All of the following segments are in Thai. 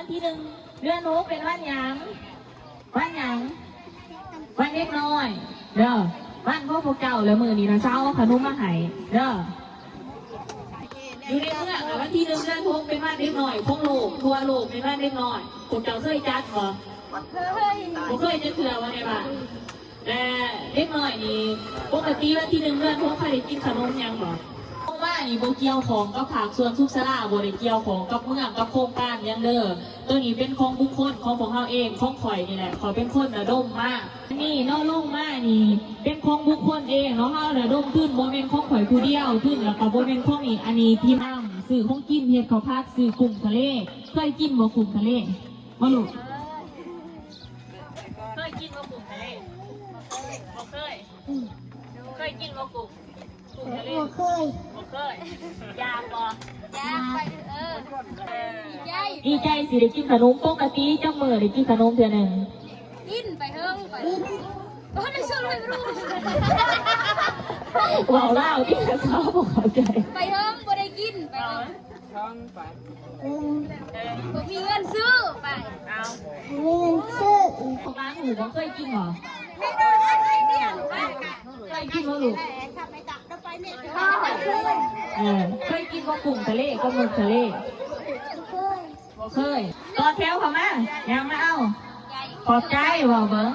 วันที่1 เดือน6เป็นวันหยังวันเล็กน้อยเด้อวันพ่อพวกเจ้าแล้วมือนี้นะเช้าขนมมาให้เด้ออยู่ในเมืองวันที่1 เดือน6เป็นวันเล็กน้อยพวกโลกทั่วโลกเป็นวันเล็กน้อยพวกเจ้าเคยจัดบ่เคยจะเถื่อวันไหนบ้างแต่เล็กน้อยนี่ปกติวันที่1 เดือน6ใครได้กินขนมยังบ่เพราะว่านี่โบเกี่ยวของกับผักส่วนทุกสลาโบได้เกี่ยวของกับเมืองกับโครงการยังเด้อตัวนี้เป็นของบุคคลของของเราเองของข่อยนี่แหละขอเป็นคนระดมมากนี่นอกลงมานี่เป็นของบุคคลเองเนาะเราระดมขึ้นโบเป็นของข่อยผู้เดียวขึ้นแล้วก็โบเป็นของนี่อันนี้ที่น้ำสื่อของกินเฮ็ดข้าวผัดสื่อกลุ่มทะเลเคยกินบ่กลุ่มทะเลมาลูกเคยกินบ่กลุ่มทะเลบ่เคยกินบ่กลุ่มทะเลบ่เคยยากบ่ยากไปดีใจสิได้กินขนมปกติจังมื้อได้กินขนมเทื่อนึงกินไปเฮิงไปโอ้ยช่วยไม่รู้ว้าวเล่าที่เขาบอกเข้าใจไปเฮิงบ่ได้กินไปเฮิงท้องไปบ่มีเงินซื้อไปเอาเงินซื้อของร้านหมูบ่เคยกินหรอไม่ได้เดี่ยวเคยกินบ่ลูกเคยกินบ่กลุ่มทะเลก็มึกทะเลบ่เคยต่อแถวเข้ามายังมาเอาขอบใจบ่เบิ่ง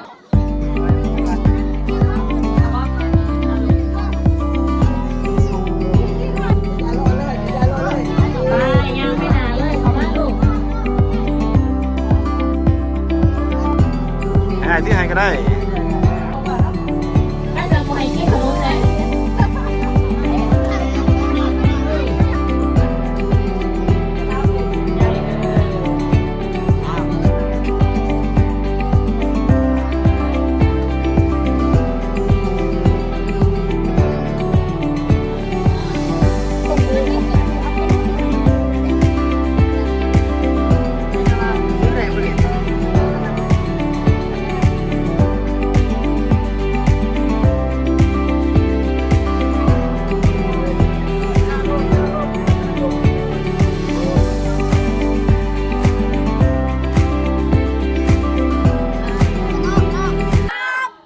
ที่ไหนก็ได้น่าจะมวยที่ขนมเลย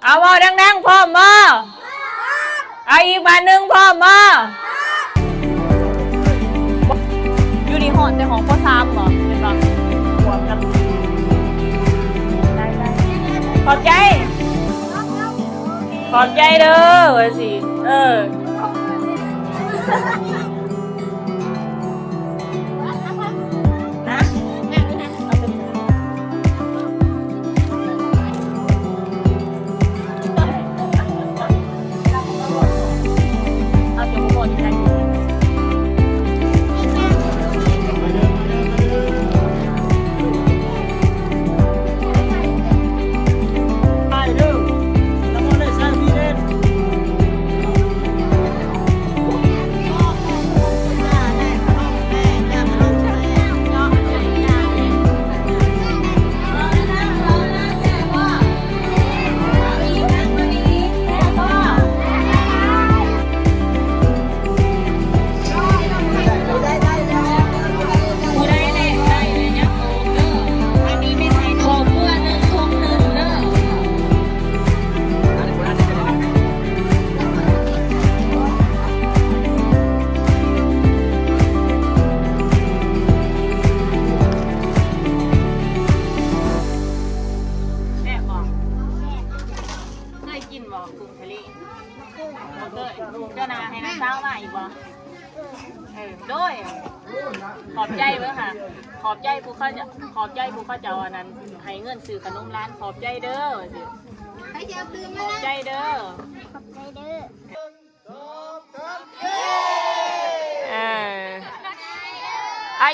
เอาบ่ดังๆพร้อมบ่เอาอีกบาทหนึ่งพร้อมบ่อยู่ในห้องแต่ของพ่อซ้ำเหรอเป็นแบบหัวกันได้ขอบใจเด้อว่าสิเจ้านาให้น้าเช้ามาอีกบ่ด้วยขอบใจเบ้อค่ะขอบใจผู้เขาจะอันนั้นให้เงินซื้อขนมร้านขอบใจเด้อขอบใจเด้อ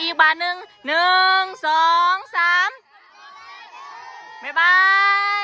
อีกบาทหนึ่ง1 2 3บ๊ายบาย